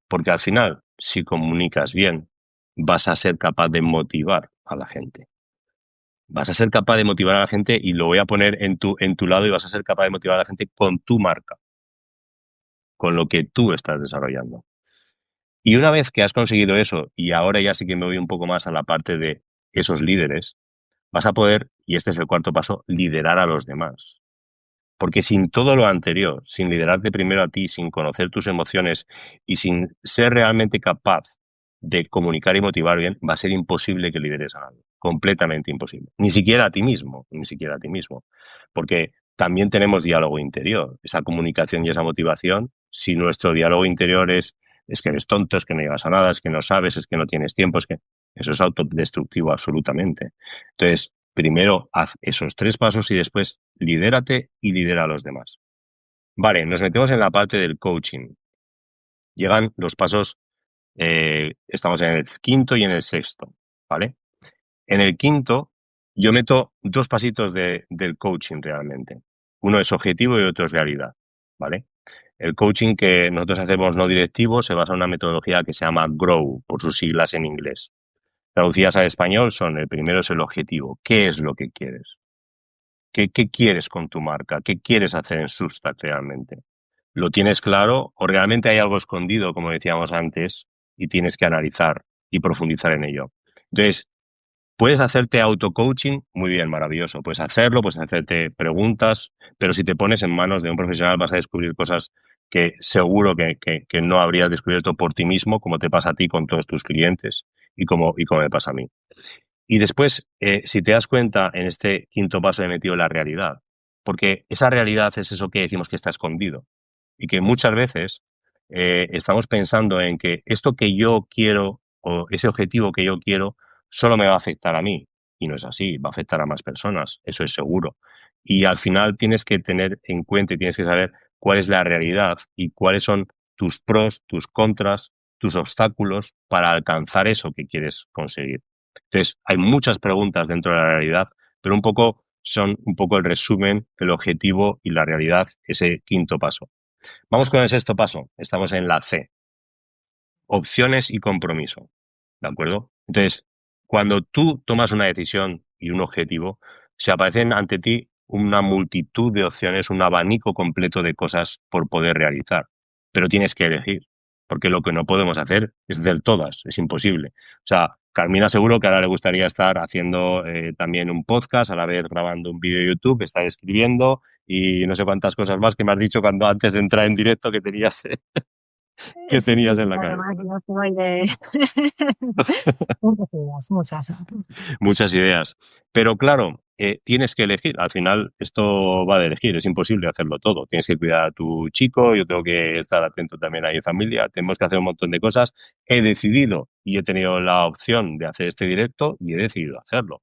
porque al final, si comunicas bien, vas a ser capaz de motivar a la gente. Vas a ser capaz de motivar a la gente y lo voy a poner en tu lado y vas a ser capaz de motivar a la gente con tu marca, con lo que tú estás desarrollando. Y una vez que has conseguido eso, y ahora ya sí que me voy un poco más a la parte de esos líderes, vas a poder, y este es el cuarto paso, liderar a los demás. Porque sin todo lo anterior, sin liderarte primero a ti, sin conocer tus emociones y sin ser realmente capaz de comunicar y motivar bien, va a ser imposible que lideres a nadie. Completamente imposible. Ni siquiera a ti mismo, ni siquiera a ti mismo. Porque también tenemos diálogo interior, esa comunicación y esa motivación. Si nuestro diálogo interior es que eres tonto, es que no llegas a nada, es que no sabes, es que no tienes tiempo, es que eso es autodestructivo absolutamente. Entonces, primero haz esos 3 pasos y después lidérate y lidera a los demás. Vale, nos metemos en la parte del coaching. Llegan los pasos, estamos en el quinto y en el sexto, ¿vale? En el quinto, yo meto 2 pasitos del coaching realmente. Uno es objetivo y otro es realidad, ¿vale? El coaching que nosotros hacemos no directivo se basa en una metodología que se llama GROW, por sus siglas en inglés. Traducidas al español son, el primero es el objetivo. ¿Qué es lo que quieres? ¿Qué quieres con tu marca? ¿Qué quieres hacer en Substack realmente? ¿Lo tienes claro o realmente hay algo escondido, como decíamos antes, y tienes que analizar y profundizar en ello? Entonces, puedes hacerte auto-coaching, muy bien, maravilloso. Puedes hacerlo, puedes hacerte preguntas, pero si te pones en manos de un profesional vas a descubrir cosas que seguro que no habrías descubierto por ti mismo, como te pasa a ti con todos tus clientes y como me pasa a mí. Y después, si te das cuenta, en este quinto paso he metido la realidad, porque esa realidad es eso que decimos que está escondido y que muchas veces estamos pensando en que esto que yo quiero o ese objetivo que yo quiero solo me va a afectar a mí. Y no es así, va a afectar a más personas, eso es seguro. Y al final tienes que tener en cuenta y tienes que saber cuál es la realidad y cuáles son tus pros, tus contras, tus obstáculos para alcanzar eso que quieres conseguir. Entonces, hay muchas preguntas dentro de la realidad, pero un poco son un poco el resumen, el objetivo y la realidad, ese quinto paso. Vamos con el sexto paso. Estamos en la C. Opciones y compromiso. ¿De acuerdo? Entonces, cuando tú tomas una decisión y un objetivo, se aparecen ante ti una multitud de opciones, un abanico completo de cosas por poder realizar. Pero tienes que elegir, porque lo que no podemos hacer es hacer todas, es imposible. O sea, Carmina seguro que ahora le gustaría estar haciendo también un podcast, a la vez grabando un vídeo de YouTube, estar escribiendo y no sé cuántas cosas más que me has dicho cuando antes de entrar en directo que tenías, que Sí, tenías en la cabeza. además yo soy de muchas ideas, muchas. Muchas ideas. Pero claro, tienes que elegir. Al final, esto va de elegir. Es imposible hacerlo todo. Tienes que cuidar a tu chico, yo tengo que estar atento también a mi familia, tenemos que hacer un montón de cosas. He decidido y he tenido la opción de hacer este directo y he decidido hacerlo.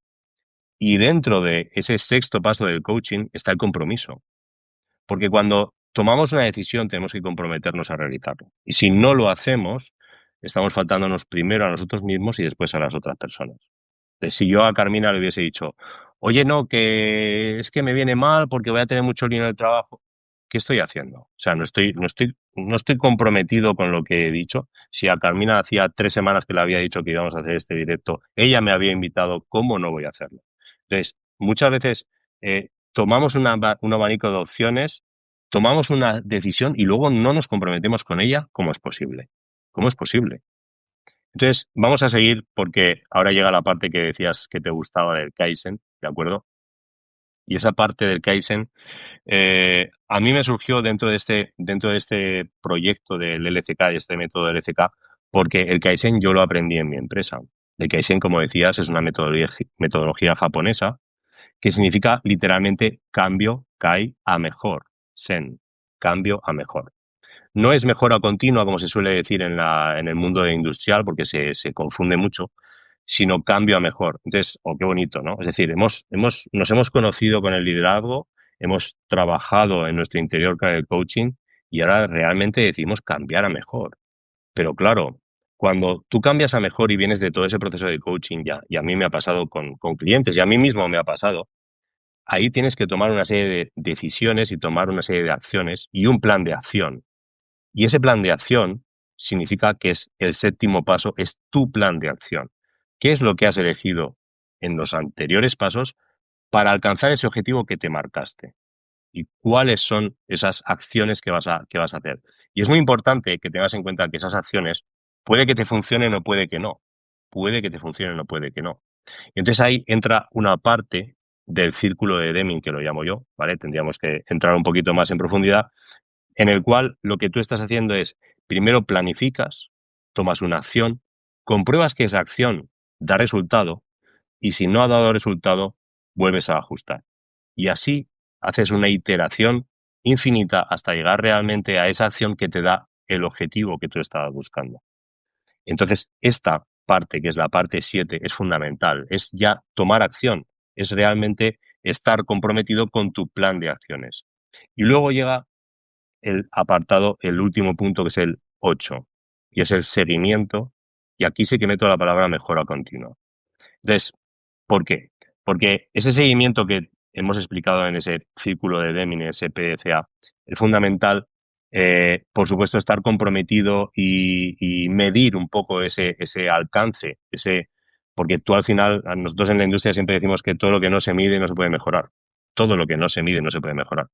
Y dentro de ese sexto paso del coaching está el compromiso. Porque cuando tomamos una decisión tenemos que comprometernos a realizarlo. Y si no lo hacemos, estamos faltándonos primero a nosotros mismos y después a las otras personas. Si yo a Carmina le hubiese dicho, oye, no, que es que me viene mal porque voy a tener mucho lío en el trabajo, ¿qué estoy haciendo? O sea, no estoy comprometido con lo que he dicho. Si a Carmina hacía 3 semanas que le había dicho que íbamos a hacer este directo, ella me había invitado, ¿cómo no voy a hacerlo? Entonces, muchas veces tomamos un abanico de opciones, tomamos una decisión y luego no nos comprometemos con ella. ¿Cómo es posible? ¿Cómo es posible? Entonces, vamos a seguir porque ahora llega la parte que decías que te gustaba del Kaizen, ¿de acuerdo? Y esa parte del Kaizen, a mí me surgió dentro de este proyecto del LCK, de este método del LCK, porque el Kaizen yo lo aprendí en mi empresa. El Kaizen, como decías, es una metodología japonesa que significa literalmente cambio, Kai, a mejor, Sen, cambio a mejor. No es mejora continua, como se suele decir en el mundo industrial, porque se confunde mucho, sino cambio a mejor. Entonces, qué bonito, ¿no? Es decir, nos hemos conocido con el liderazgo, hemos trabajado en nuestro interior con el coaching y ahora realmente decidimos cambiar a mejor. Pero claro, cuando tú cambias a mejor y vienes de todo ese proceso de coaching ya, y a mí me ha pasado con clientes y a mí mismo me ha pasado, ahí tienes que tomar una serie de decisiones y tomar una serie de acciones y un plan de acción. Y ese plan de acción significa que es el séptimo paso, es tu plan de acción. ¿Qué es lo que has elegido en los anteriores pasos para alcanzar ese objetivo que te marcaste? ¿Y cuáles son esas acciones que vas a hacer? Y es muy importante que tengas en cuenta que esas acciones puede que te funcionen o puede que no. Puede que te funcionen o puede que no. Y entonces ahí entra una parte del círculo de Deming, que lo llamo yo, ¿vale? Tendríamos que entrar un poquito más en profundidad, en el cual lo que tú estás haciendo es, primero planificas, tomas una acción, compruebas que esa acción da resultado y si no ha dado resultado, vuelves a ajustar. Y así haces una iteración infinita hasta llegar realmente a esa acción que te da el objetivo que tú estabas buscando. Entonces, esta parte, que es la parte 7, es fundamental. Es ya tomar acción. Es realmente estar comprometido con tu plan de acciones. Y luego llega el apartado, el último punto, que es el 8, y es el seguimiento. Y aquí sí que meto la palabra mejora continua. Entonces, ¿por qué? Porque ese seguimiento que hemos explicado en ese círculo de Deming, ese PDCA, es fundamental, por supuesto, estar comprometido y medir un poco ese alcance, porque tú al final, nosotros en la industria siempre decimos que todo lo que no se mide no se puede mejorar. Todo lo que no se mide no se puede mejorar.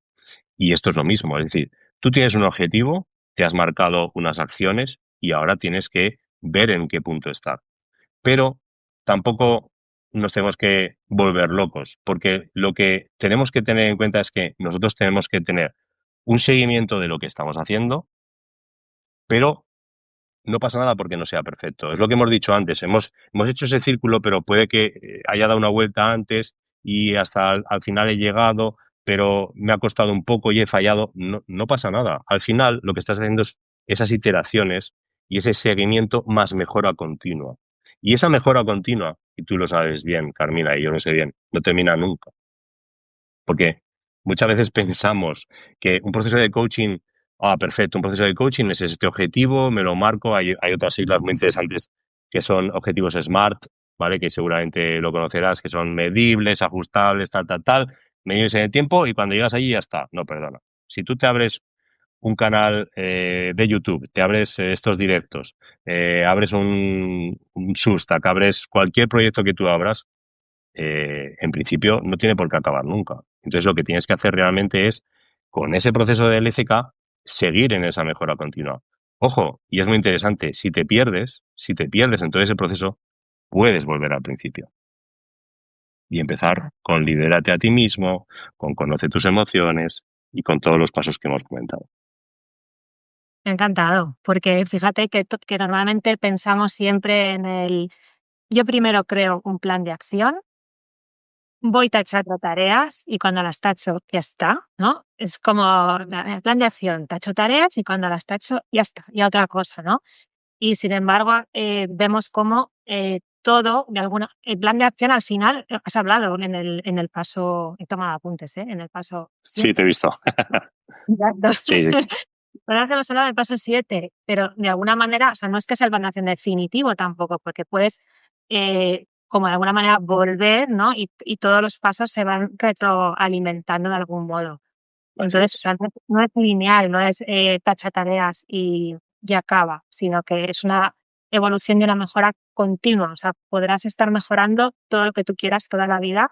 Y esto es lo mismo, es decir, tú tienes un objetivo, te has marcado unas acciones y ahora tienes que ver en qué punto estar. Pero tampoco nos tenemos que volver locos, porque lo que tenemos que tener en cuenta es que nosotros tenemos que tener un seguimiento de lo que estamos haciendo, pero no pasa nada porque no sea perfecto. Es lo que hemos dicho antes. Hemos hecho ese círculo, pero puede que haya dado una vuelta antes y hasta al final he llegado, pero me ha costado un poco y he fallado. No, no pasa nada. Al final lo que estás haciendo es esas iteraciones y ese seguimiento más mejora continua. Y esa mejora continua, y tú lo sabes bien, Carmina, y yo lo sé bien, no termina nunca. Porque muchas veces pensamos que un proceso de coaching, perfecto, un proceso de coaching es este objetivo, me lo marco. Hay otras siglas muy interesantes que son objetivos SMART, ¿vale? Que seguramente lo conocerás, que son medibles, ajustables, tal, tal, tal, medibles en el tiempo y cuando llegas allí ya está. No, perdona. Si tú te abres un canal de YouTube, te abres estos directos, abres un Substack, abres cualquier proyecto que tú abras, en principio no tiene por qué acabar nunca. Entonces lo que tienes que hacer realmente es, con ese proceso de LCK, seguir en esa mejora continua. Ojo, y es muy interesante, si te pierdes en todo ese proceso, puedes volver al principio y empezar con lidérate a ti mismo, con conoce tus emociones y con todos los pasos que hemos comentado. Me ha encantado, porque fíjate que normalmente pensamos siempre en yo primero creo un plan de acción, voy tachando tareas y cuando las tacho ya está, ¿no? Es como el plan de acción, tacho tareas y cuando las tacho ya está, ya otra cosa, ¿no? Y sin embargo, vemos cómo todo, el plan de acción al final, has hablado en el paso, he tomado apuntes, ¿eh? En el paso Sí, 7. te he visto. Exacto. Sí, Ahora que hemos hablado del paso 7, pero de alguna manera, o sea, no es que sea el plan de acción definitivo tampoco, porque puedes, como de alguna manera, volver, ¿no? Y todos los pasos se van retroalimentando de algún modo. así Entonces, o es. sea, no es lineal, no es tacha tareas y acaba, sino que es una evolución y una mejora continua. O sea, podrás estar mejorando todo lo que tú quieras toda la vida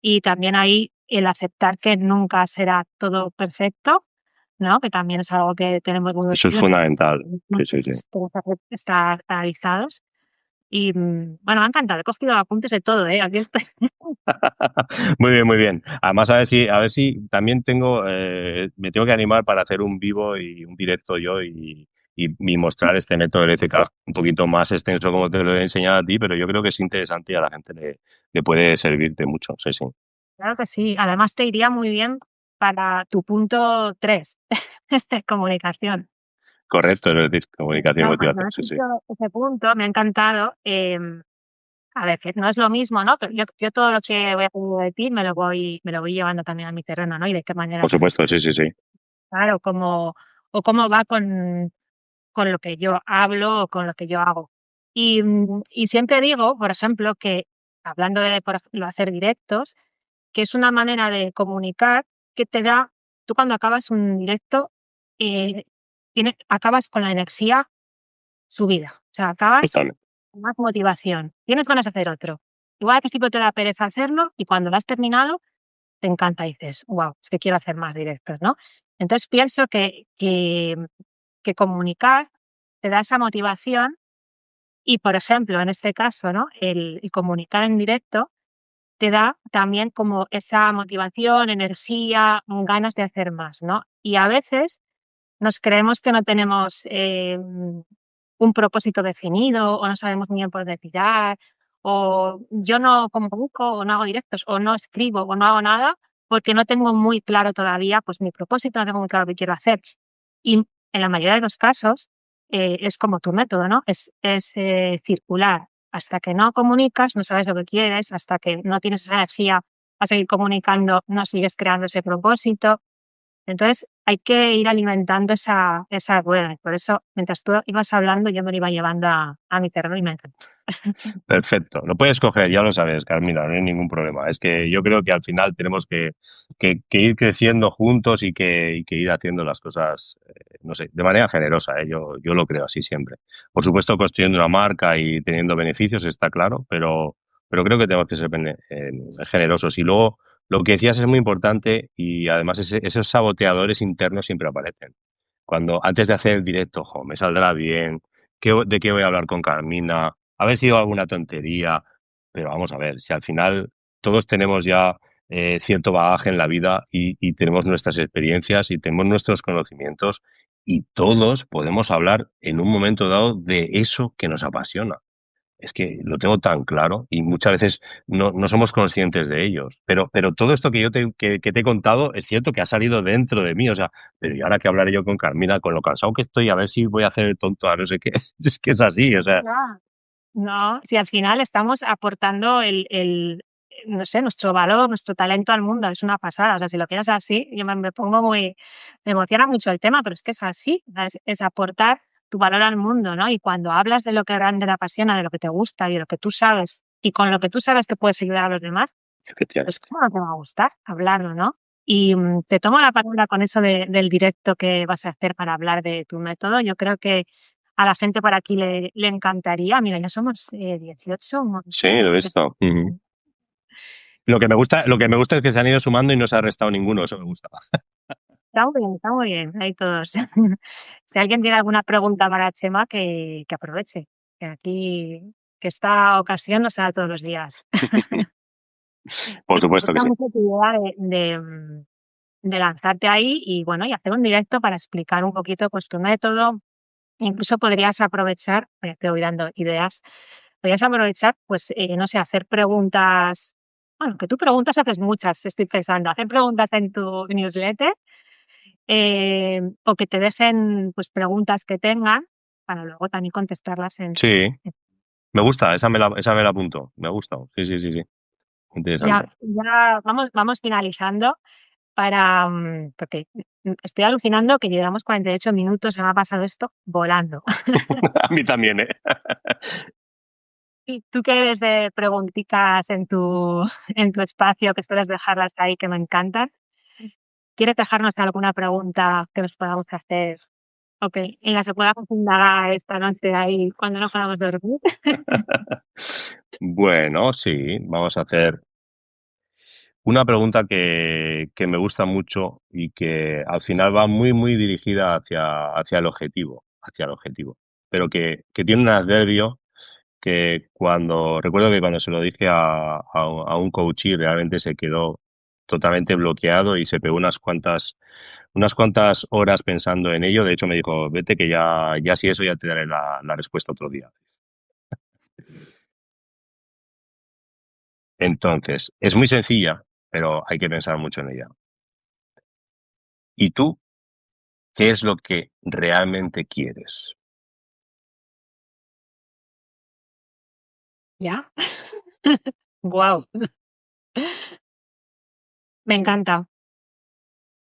y también ahí el aceptar que nunca será todo perfecto, ¿no? Que también es algo que tenemos muy Eso es presente, fundamental. Sí, sí, sí. tenemos que estar analizados. Y bueno, me ha encantado, he cogido apuntes de todo, ¿eh? Aquí estoy. Muy bien, muy bien. Además, a ver si también me tengo que animar para hacer un vivo y un directo yo y mostrar este método del ECK un poquito más extenso como te lo he enseñado a ti, pero yo creo que es interesante y a la gente le puede servirte mucho. Sí, sí. Claro que sí. Además, te iría muy bien para tu punto 3, comunicación. Correcto, es decir, comunicación y No, cuando motivación. has Sí, sí. dicho ese punto, me ha encantado. A ver, que no es lo mismo, ¿no? Pero yo todo lo que voy aprendiendo de ti me lo voy llevando también a mi terreno, ¿no? Y de qué manera, Por supuesto, sí, sí, sí. claro, o cómo va con lo que yo hablo o con lo que yo hago. Y siempre digo, por ejemplo, que hablando de, por ejemplo, hacer directos, que es una manera de comunicar que te da, tú cuando acabas un directo, eh, acabas con la energía subida. O sea, acabas Totalmente. con más motivación. Tienes ganas de hacer otro. Igual al principio te da pereza hacerlo y cuando lo has terminado te encanta y dices, wow, es que quiero hacer más directos, ¿no? Entonces pienso que comunicar te da esa motivación y, por ejemplo, en este caso, ¿no? El comunicar en directo te da también como esa motivación, energía, ganas de hacer más, ¿no? Y a veces nos creemos que no tenemos un propósito definido o no sabemos muy bien por dónde tirar o yo no convoco o no hago directos o no escribo o no hago nada porque no tengo muy claro todavía pues mi propósito, no tengo muy claro qué quiero hacer. Y en la mayoría de los casos es como tu método, ¿no? Es circular. Hasta que no comunicas, no sabes lo que quieres, hasta que no tienes esa energía a seguir comunicando, no sigues creando ese propósito. Entonces hay que ir alimentando esa rueda. Y por eso, mientras tú ibas hablando, yo me lo iba llevando a mi terreno y me encanta. Perfecto. Lo puedes coger, ya lo sabes, Carmina, no hay ningún problema. Es que yo creo que al final tenemos que ir creciendo juntos y que ir haciendo las cosas, no sé, de manera generosa, ¿eh? Yo lo creo así siempre. Por supuesto, construyendo una marca y teniendo beneficios, está claro, pero creo que tenemos que ser generosos. Y luego, lo que decías es muy importante y además esos saboteadores internos siempre aparecen. Cuando antes de hacer el directo, jo, me saldrá bien, ¿de qué voy a hablar con Carmina? A ver si digo alguna tontería, pero vamos a ver, si al final todos tenemos ya cierto bagaje en la vida y tenemos nuestras experiencias y tenemos nuestros conocimientos y todos podemos hablar en un momento dado de eso que nos apasiona. Es que lo tengo tan claro y muchas veces no somos conscientes de ellos. Pero todo esto que te he contado es cierto que ha salido dentro de mí. O sea, pero ¿y ahora qué hablaré yo con Carmina? Con lo cansado que estoy, a ver si voy a hacer el tonto a no sé qué. Es que es así, o sea, Ya. No, si al final estamos aportando no sé, nuestro valor, nuestro talento al mundo, es una pasada. O sea, si lo quieres así, yo me pongo me emociona mucho el tema, pero es que es así, es aportar tu valor al mundo, ¿no? Y cuando hablas de lo que realmente te apasiona, de lo que te gusta y de lo que tú sabes, y con lo que tú sabes que puedes ayudar a los demás, pues efectivamente. cómo no te va a gustar hablarlo, ¿no? Y te tomo la palabra con eso del directo que vas a hacer para hablar de tu método. Yo creo que a la gente por aquí le encantaría. Mira, ya somos 18, un Sí, montón. lo he visto. Ujú. Lo que me gusta es que se han ido sumando y no se ha restado ninguno, eso me gusta. Está muy bien, ahí todos. Si alguien tiene alguna pregunta para Chema, que aproveche, que aquí, que esta ocasión no sea todos los días. Por Y me supuesto que gusta sí. mucho tu idea de lanzarte ahí y bueno, y hacer un directo para explicar un poquito pues tu método. Incluso podrías aprovechar, te voy dando ideas, podrías aprovechar, pues, no sé, hacer preguntas, bueno, que tú preguntas haces muchas, estoy pensando, hacer preguntas en tu newsletter, o que te dejen, pues, preguntas que tengan para luego también contestarlas Sí, me gusta, esa me la apunto. Me gusta. Sí, sí, sí, sí. Ya, Interesante. ya vamos finalizando para, porque estoy alucinando que llevamos 48 minutos, se me ha pasado esto volando. A mí también, ¿eh? Y tú que eres de preguntitas en tu, en tu espacio, que sueles dejarlas ahí, que me encantan, ¿quieres dejarnos alguna pregunta que nos podamos hacer? Ok, en la que podamos indagar esta noche ahí cuando no podamos dormir. Bueno, sí, vamos a hacer una pregunta que me gusta mucho y que al final va muy, muy dirigida hacia el objetivo, pero que tiene un adverbio que recuerdo que cuando se lo dije a un coach y realmente se quedó totalmente bloqueado y se pegó unas cuantas horas pensando en ello. De hecho, me dijo, vete que ya si eso ya te daré la respuesta otro día. Entonces, es muy sencilla, pero hay que pensar mucho en ella. ¿Y tú qué es lo que realmente quieres? ¿Ya? Guau, me encanta. O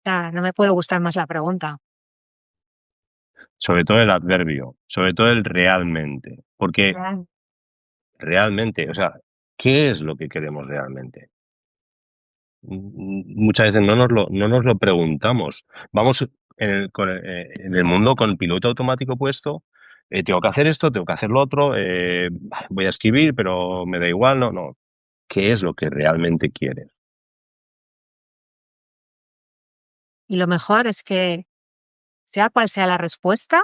sea, no me puede gustar más la pregunta. Sobre todo el adverbio, sobre todo el realmente, porque Ah, realmente, o sea, ¿qué es lo que queremos realmente? Muchas veces no nos lo preguntamos. Vamos en el mundo con el piloto automático puesto. Tengo que hacer esto, tengo que hacer lo otro. Voy a escribir, pero me da igual. No, no. ¿Qué es lo que realmente quieres? y lo mejor es que, sea cual sea la respuesta,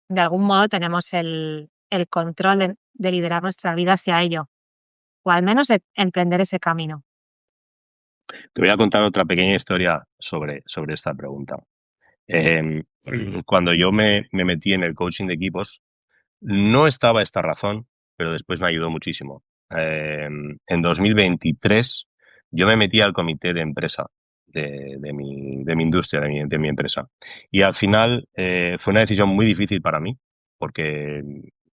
de algún modo tenemos el control de liderar nuestra vida hacia ello. o al menos emprender ese camino. Te voy a contar otra pequeña historia sobre esta pregunta. Cuando yo me metí en el coaching de equipos, no estaba esta razón, pero después me ayudó muchísimo. En 2023 yo me metí al comité de empresa de mi industria, de mi empresa. Y al final fue una decisión muy difícil para mí, porque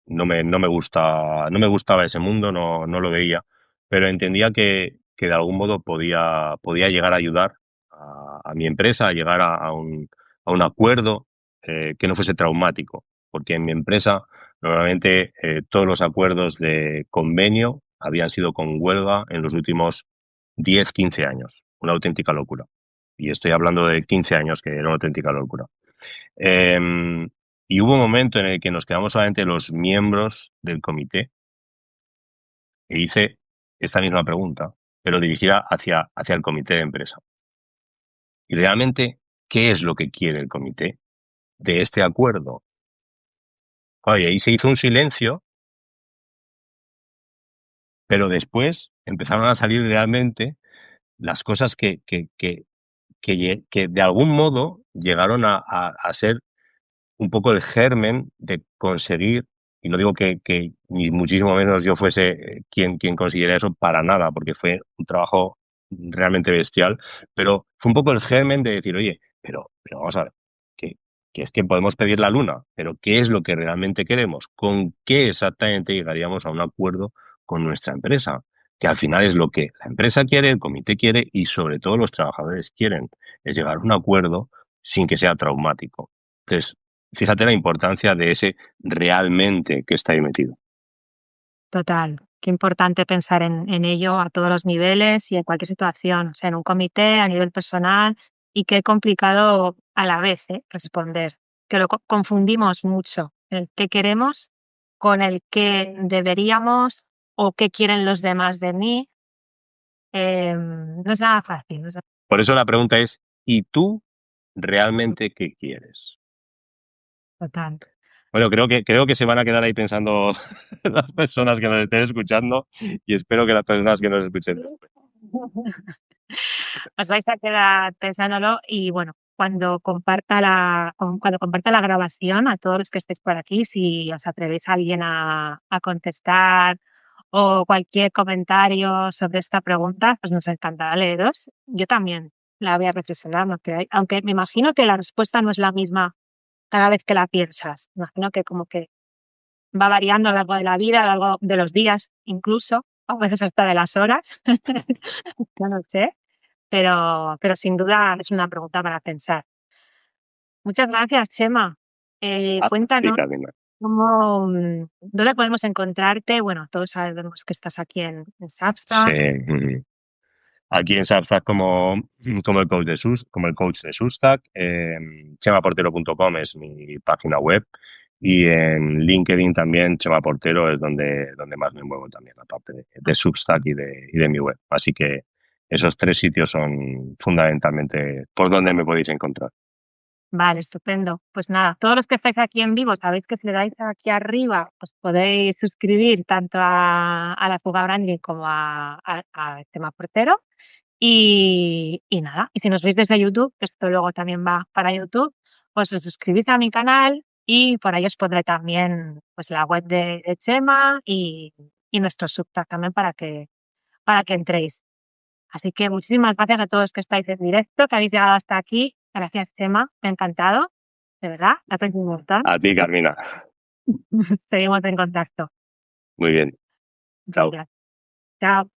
no me no me gustaba ese mundo, no lo veía, pero entendía que de algún modo podía llegar a ayudar a mi empresa, a llegar a un acuerdo que no fuese traumático, porque en mi empresa normalmente todos los acuerdos de convenio habían sido con huelga en los últimos 10, 15 años. Una auténtica locura. Y estoy hablando de 15 años, que era una auténtica locura. Eh, y hubo un momento en el que nos quedamos solamente los miembros del comité e hice esta misma pregunta, pero dirigida hacia el comité de empresa. Y realmente, ¿qué es lo que quiere el comité de este acuerdo? Oye, ahí se hizo un silencio, pero después empezaron a salir realmente las cosas que de algún modo llegaron a ser un poco el germen de conseguir, y no digo que ni muchísimo menos yo fuese quien consiguiera eso para nada, porque fue un trabajo realmente bestial, pero fue un poco el germen de decir, oye, pero vamos a ver, que, que es que podemos pedir la luna, pero ¿qué es lo que realmente queremos? ¿Con qué exactamente llegaríamos a un acuerdo con nuestra empresa? Que al final es lo que la empresa quiere, el comité quiere y sobre todo los trabajadores quieren, es llegar a un acuerdo sin que sea traumático. Entonces, fíjate la importancia de ese realmente que está ahí metido. Total, qué importante pensar en ello a todos los niveles y en cualquier situación, o sea, en un comité, a nivel personal, y qué complicado a la vez, responder, que lo confundimos mucho, el qué queremos con el qué deberíamos o qué quieren los demás de mí. No es nada fácil, no es Por eso la pregunta es, ¿y tú realmente qué quieres? total. Bueno, creo que se van a quedar ahí pensando las personas que nos estén escuchando y espero que las personas que nos escuchen. Os vais a quedar pensándolo y bueno, cuando comparta la grabación a todos los que estéis por aquí, si os atrevéis a alguien a contestar o cualquier comentario sobre esta pregunta, pues nos encantará leeros. Yo también la voy a reflexionar, no creáis, aunque me imagino que la respuesta no es la misma cada vez que la piensas. Me imagino que como que va variando a lo largo de la vida, a lo largo de los días, incluso, a veces hasta de las horas. No lo sé. Pero sin duda es una pregunta para pensar. Muchas gracias, Chema. Sí, Cuéntanos Carolina. dónde podemos encontrarte. Bueno, todos sabemos que estás aquí en Sí. Substack. Aquí en Substack como el coach como el coach de Substack. Chemaportero.com es mi página web. Y en LinkedIn también, Chema Portero es donde más me muevo también, aparte de Substack y de mi web. Así que esos tres sitios son fundamentalmente por donde me podéis encontrar. Vale, estupendo. Pues nada, todos los que estáis aquí en vivo, sabéis que si le dais aquí arriba, os podéis suscribir tanto a la Fuga Branding como a Chema Portero. Y nada, y si nos veis desde YouTube, que esto luego también va para YouTube, pues os suscribís a mi canal y por ahí os pondré también pues la web de Chema y nuestro Substack también para que entréis. Así que muchísimas gracias a todos que estáis en directo, que habéis llegado hasta aquí. Gracias, Chema, me ha encantado, de verdad, te aprecio un montón. A ti, Carmina. Seguimos en contacto. Muy bien. Chao. Venga, chao.